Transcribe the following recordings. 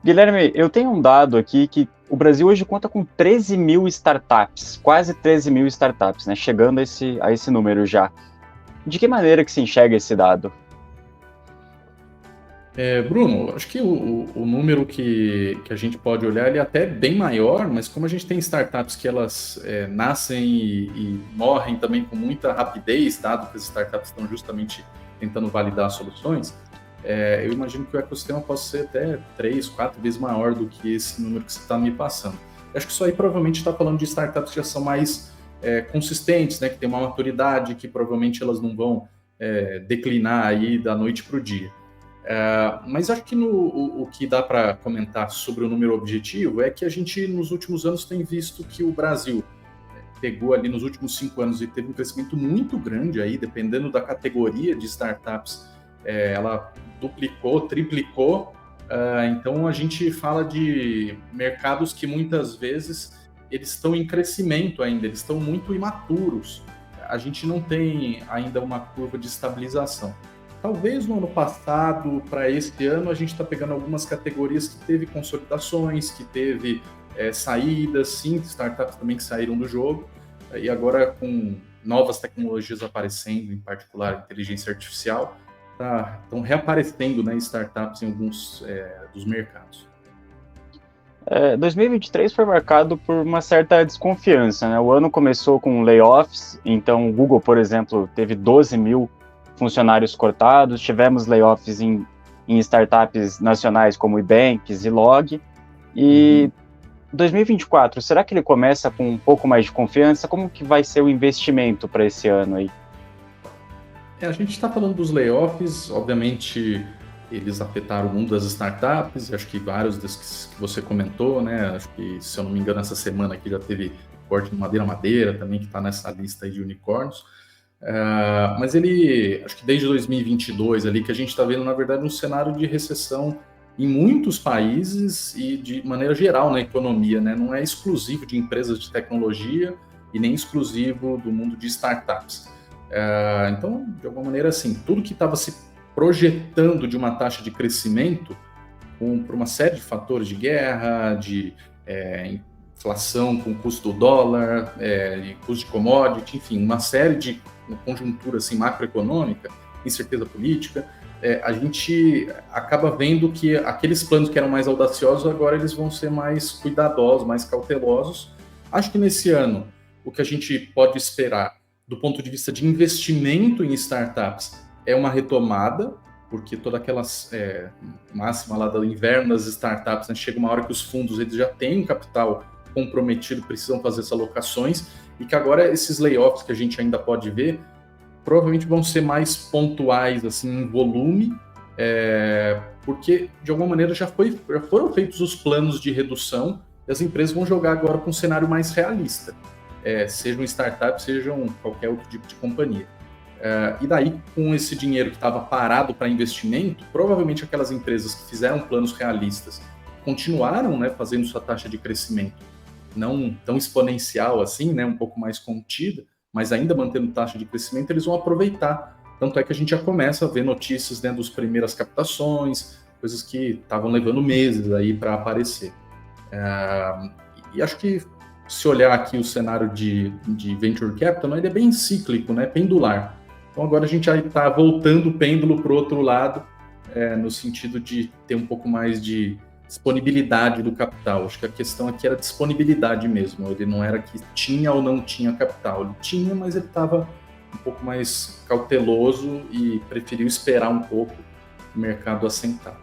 Guilherme, eu tenho um dado aqui que o Brasil hoje conta com 13 mil startups, quase 13 mil startups, né? Chegando a esse número já. De que maneira que se enxerga esse dado? Bruno, acho que o número que a gente pode olhar ele é até bem maior, mas como a gente tem startups que elas nascem e morrem também com muita rapidez, dado que as startups estão justamente tentando validar soluções, eu imagino que o ecossistema possa ser até 3, 4 vezes maior do que esse número que você está me passando. Eu acho que isso aí provavelmente está falando de startups que já são mais consistentes, né, que têm uma maturidade, que provavelmente elas não vão declinar aí da noite para o dia. Mas acho que o que dá para comentar sobre o número objetivo é que a gente, nos últimos anos, tem visto que o Brasil pegou ali nos últimos 5 anos e teve um crescimento muito grande aí, dependendo da categoria de startups, ela duplicou, triplicou. Então a gente fala de mercados que muitas vezes eles estão em crescimento ainda, eles estão muito imaturos. A gente não tem ainda uma curva de estabilização. Talvez no ano passado, para esse ano, a gente está pegando algumas categorias que teve consolidações, que teve saídas, sim, startups também que saíram do jogo, e agora com novas tecnologias aparecendo, em particular a inteligência artificial, estão reaparecendo, né, startups em alguns dos mercados. 2023 foi marcado por uma certa desconfiança, né? O ano começou com layoffs, então o Google, por exemplo, teve 12 mil funcionários cortados, tivemos layoffs em startups nacionais como Ebanks e Log, e Uhum. 2024, será que ele começa com um pouco mais de confiança? Como que vai ser o investimento para esse ano aí? A gente está falando dos layoffs, obviamente eles afetaram o mundo das startups, e acho que vários desses que você comentou, né? Acho que, se eu não me engano, essa semana aqui já teve corte no Madeira Madeira também, que está nessa lista aí de unicórnios. Mas ele, acho que desde 2022 ali, que a gente está vendo, na verdade, um cenário de recessão em muitos países e de maneira geral na economia, né? Não é exclusivo de empresas de tecnologia e nem exclusivo do mundo de startups. Então, de alguma maneira, assim, tudo que estava se projetando de uma taxa de crescimento, por uma série de fatores de guerra, de inflação com o custo do dólar, e custo de commodity, enfim, uma série de conjuntura assim, macroeconômica, incerteza política, a gente acaba vendo que aqueles planos que eram mais audaciosos, agora eles vão ser mais cuidadosos, mais cautelosos. Acho que nesse ano, o que a gente pode esperar do ponto de vista de investimento em startups é uma retomada, porque toda aquelas máxima lá do inverno das startups, né, chega uma hora que os fundos eles já têm um capital comprometido, precisam fazer essas alocações, e que agora esses layoffs que a gente ainda pode ver, provavelmente vão ser mais pontuais, assim, em volume, porque de alguma maneira já foram feitos os planos de redução, e as empresas vão jogar agora com um cenário mais realista, sejam startups, sejam qualquer outro tipo de companhia. E daí, com esse dinheiro que estava parado para investimento, provavelmente aquelas empresas que fizeram planos realistas continuaram, né, fazendo sua taxa de crescimento não tão exponencial assim, né, um pouco mais contida, mas ainda mantendo taxa de crescimento, eles vão aproveitar. Tanto é que a gente já começa a ver notícias, né, das primeiras captações, coisas que estavam levando meses aí para aparecer. E acho que, se olhar aqui o cenário de venture capital, ele é bem cíclico, né, pendular. Então agora a gente já está voltando o pêndulo para o outro lado, no sentido de ter um pouco mais de disponibilidade do capital. Acho que a questão aqui era disponibilidade mesmo. Ele não era que tinha ou não tinha capital. Ele tinha, mas ele estava um pouco mais cauteloso e preferiu esperar um pouco o mercado assentar.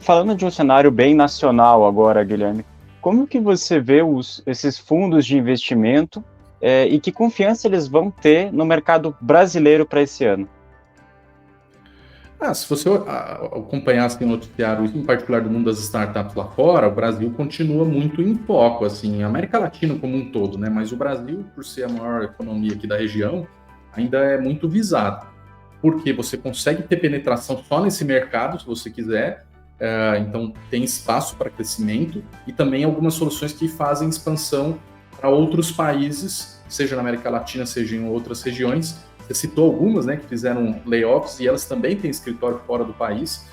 Falando de um cenário bem nacional agora, Guilherme, como que você vê esses fundos de investimento e que confiança eles vão ter no mercado brasileiro para esse ano? Se você acompanhasse o noticiário, em particular do mundo das startups lá fora, o Brasil continua muito em foco, assim, a América Latina como um todo, né? Mas o Brasil, por ser a maior economia aqui da região, ainda é muito visado, porque você consegue ter penetração só nesse mercado, se você quiser, então tem espaço para crescimento e também algumas soluções que fazem expansão para outros países, seja na América Latina, seja em outras regiões. Você citou algumas, né, que fizeram layoffs e elas também têm escritório fora do país.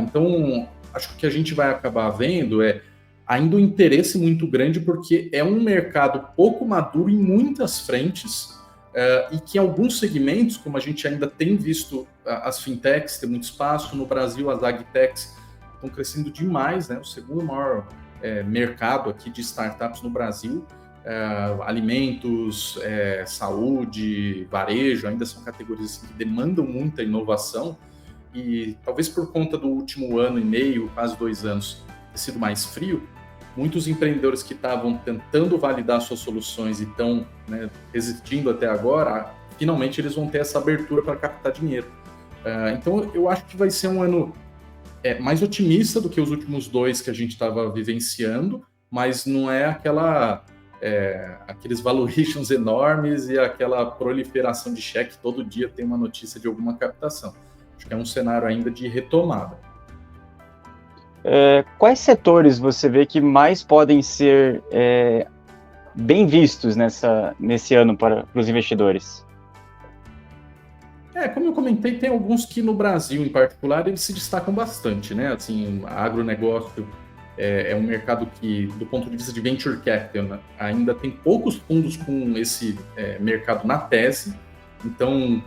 Então, acho que o que a gente vai acabar vendo é ainda um interesse muito grande, porque é um mercado pouco maduro em muitas frentes, e que em alguns segmentos, como a gente ainda tem visto as fintechs ter muito espaço, no Brasil as agtechs estão crescendo demais, né? O segundo maior mercado aqui de startups no Brasil, alimentos, saúde, varejo, ainda são categorias assim, que demandam muita inovação, e talvez por conta do último ano e meio, quase 2 anos, ter sido mais frio, muitos empreendedores que estavam tentando validar suas soluções e estão, né, resistindo até agora, finalmente eles vão ter essa abertura para captar dinheiro. Então eu acho que vai ser um ano mais otimista do que os últimos 2 que a gente estava vivenciando, mas não é aqueles valuations enormes e aquela proliferação de cheque, todo dia tem uma notícia de alguma captação. Acho que é um cenário ainda de retomada. Quais setores você vê que mais podem ser bem vistos nesse ano para os investidores? Como eu comentei, tem alguns que no Brasil, em particular, eles se destacam bastante, né? Assim, agronegócio é um mercado que, do ponto de vista de venture capital, né, ainda tem poucos fundos com esse mercado na tese. Então,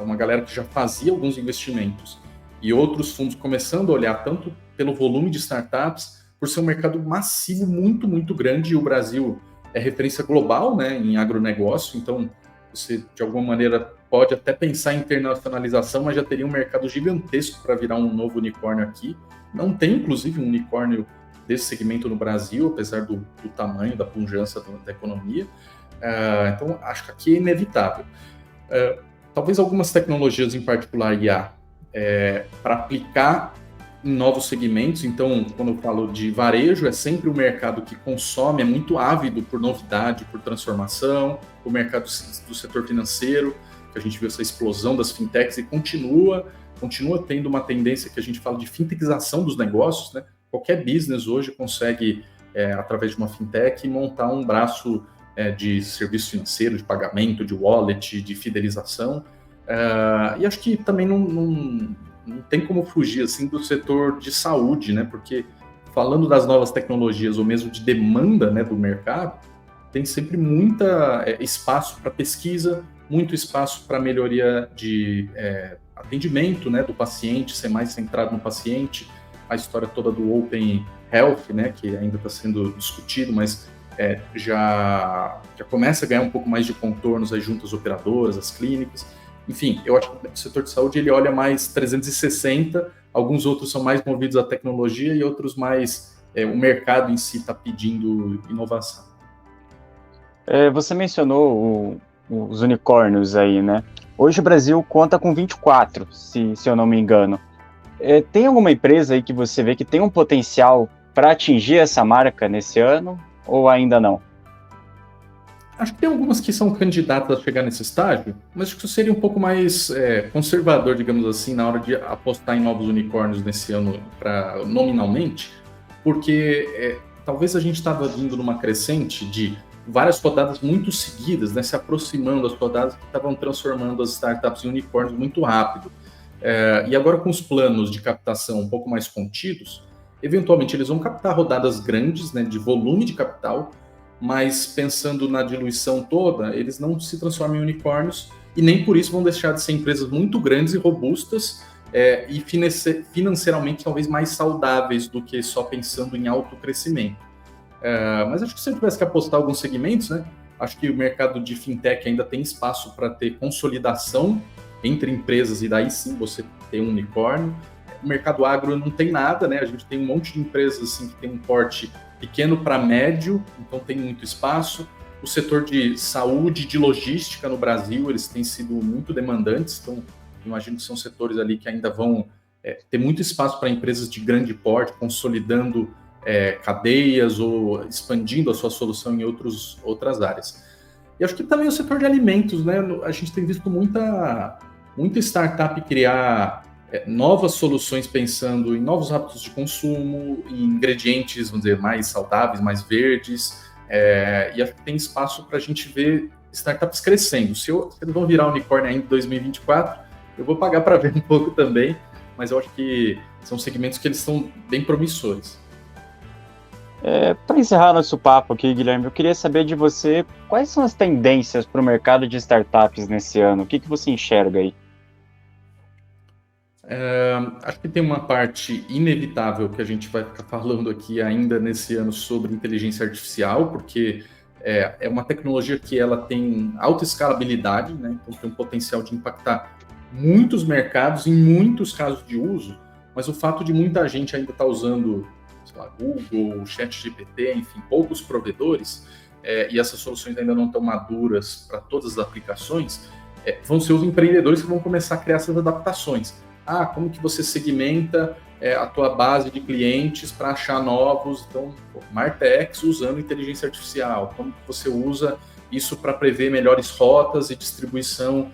uma galera que já fazia alguns investimentos e outros fundos começando a olhar tanto pelo volume de startups, por ser um mercado massivo, muito, muito grande, e o Brasil é referência global, né, em agronegócio. Então, você, de alguma maneira, pode até pensar em internacionalização, mas já teria um mercado gigantesco para virar um novo unicórnio aqui. Não tem, inclusive, um unicórnio desse segmento no Brasil, apesar do tamanho, da pujança da economia. Então, acho que aqui é inevitável. Talvez algumas tecnologias, em particular IA, para aplicar em novos segmentos. Então, quando eu falo de varejo, é sempre um mercado que consome, é muito ávido por novidade, por transformação. O mercado do setor financeiro, que a gente viu essa explosão das fintechs e continua tendo uma tendência que a gente fala de fintechização dos negócios, né? Qualquer business hoje consegue, através de uma fintech, montar um braço de serviço financeiro, de pagamento, de wallet, de fidelização. E acho que também não tem como fugir assim, do setor de saúde, né? Porque falando das novas tecnologias ou mesmo de demanda, né, do mercado, tem sempre muito espaço para pesquisa, muito espaço para melhoria de atendimento, né, do paciente, ser mais centrado no paciente. A história toda do Open Health, né, que ainda está sendo discutido, mas já começa a ganhar um pouco mais de contornos aí junto às operadoras, às clínicas. Enfim, eu acho que o setor de saúde ele olha mais 360, alguns outros são mais movidos à tecnologia e outros mais o mercado em si está pedindo inovação. Você mencionou os unicórnios aí, né? Hoje o Brasil conta com 24, se eu não me engano. Tem alguma empresa aí que você vê que tem um potencial para atingir essa marca nesse ano ou ainda não? Acho que tem algumas que são candidatas a chegar nesse estágio, mas acho que isso seria um pouco mais conservador, digamos assim, na hora de apostar em novos unicórnios nesse ano nominalmente, porque talvez a gente estava vindo numa crescente de várias rodadas muito seguidas, né, se aproximando das rodadas que estavam transformando as startups em unicórnios muito rápido. E agora com os planos de captação um pouco mais contidos, eventualmente eles vão captar rodadas grandes, né, de volume de capital, mas pensando na diluição toda, eles não se transformam em unicórnios e nem por isso vão deixar de ser empresas muito grandes e robustas e financeiramente talvez mais saudáveis do que só pensando em alto crescimento. Mas acho que se eu tivesse que apostar alguns segmentos, né, acho que o mercado de fintech ainda tem espaço para ter consolidação entre empresas e daí sim você tem um unicórnio. O mercado agro não tem nada, né? A gente tem um monte de empresas assim, que tem um porte pequeno para médio, então tem muito espaço. O setor de saúde, de logística no Brasil, eles têm sido muito demandantes, então imagino que são setores ali que ainda vão ter muito espaço para empresas de grande porte, consolidando cadeias ou expandindo a sua solução em outras áreas. E acho que também o setor de alimentos, né? A gente tem visto muita startup criar novas soluções pensando em novos hábitos de consumo, em ingredientes, vamos dizer, mais saudáveis, mais verdes, e acho que tem espaço para a gente ver startups crescendo. Se eles vão virar unicórnio ainda em 2024, eu vou pagar para ver um pouco também, mas eu acho que são segmentos que eles são bem promissores. Para encerrar nosso papo aqui, Guilherme, eu queria saber de você quais são as tendências para o mercado de startups nesse ano? O que você enxerga aí? Acho que tem uma parte inevitável que a gente vai ficar falando aqui ainda nesse ano sobre inteligência artificial, porque é uma tecnologia que ela tem alta escalabilidade, né? Então tem um potencial de impactar muitos mercados em muitos casos de uso, mas o fato de muita gente ainda estar usando, sei lá, Google, ChatGPT, enfim, poucos provedores, e essas soluções ainda não estão maduras para todas as aplicações, vão ser os empreendedores que vão começar a criar essas adaptações. Como que você segmenta a tua base de clientes para achar novos? Então, Martech usando inteligência artificial. Como que você usa isso para prever melhores rotas e distribuição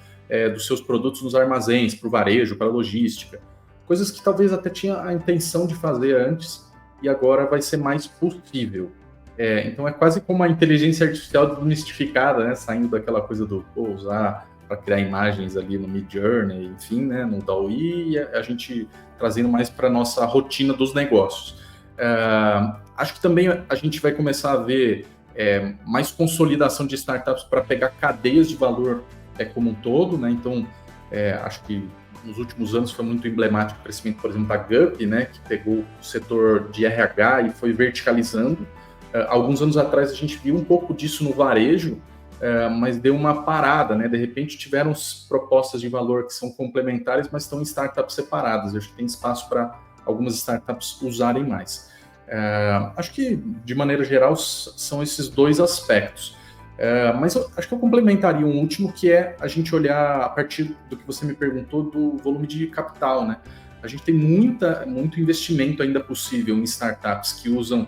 dos seus produtos nos armazéns, para o varejo, para a logística. Coisas que talvez até tinha a intenção de fazer antes e agora vai ser mais possível. Então, é quase como a inteligência artificial desmistificada, né? Saindo daquela coisa do usar para criar imagens ali no Midjourney, enfim, né, no DALL-E, e a gente trazendo mais para a nossa rotina dos negócios. Acho que também a gente vai começar a ver mais consolidação de startups para pegar cadeias de valor como um todo, né? Então, acho que nos últimos anos foi muito emblemático o crescimento, por exemplo, da Gup, né, que pegou o setor de RH e foi verticalizando. Alguns anos atrás a gente viu um pouco disso no varejo, mas deu uma parada, né? De repente tiveram propostas de valor que são complementares, mas estão em startups separadas. Eu acho que tem espaço para algumas startups usarem mais. Acho que, de maneira geral, são esses dois aspectos. Mas acho que eu complementaria um último, que é a gente olhar, a partir do que você me perguntou, do volume de capital, né? A gente tem muito investimento ainda possível em startups que usam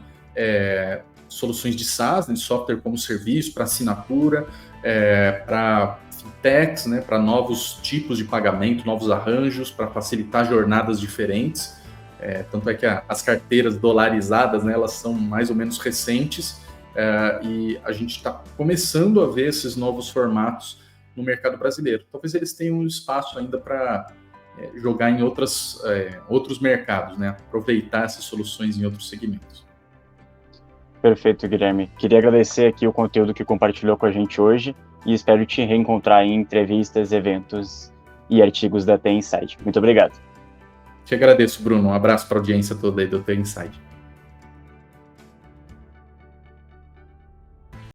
soluções de SaaS, né, de software como serviço, para assinatura, para fintechs, né, para novos tipos de pagamento, novos arranjos, para facilitar jornadas diferentes. Tanto é que as carteiras dolarizadas, né, elas são mais ou menos recentes, e a gente está começando a ver esses novos formatos no mercado brasileiro. Talvez eles tenham um espaço ainda para jogar em outros mercados, né, aproveitar essas soluções em outros segmentos. Perfeito, Guilherme. Queria agradecer aqui o conteúdo que compartilhou com a gente hoje e espero te reencontrar em entrevistas, eventos e artigos da The Inside. Muito obrigado. Te agradeço, Bruno. Um abraço para a audiência toda aí do The Inside.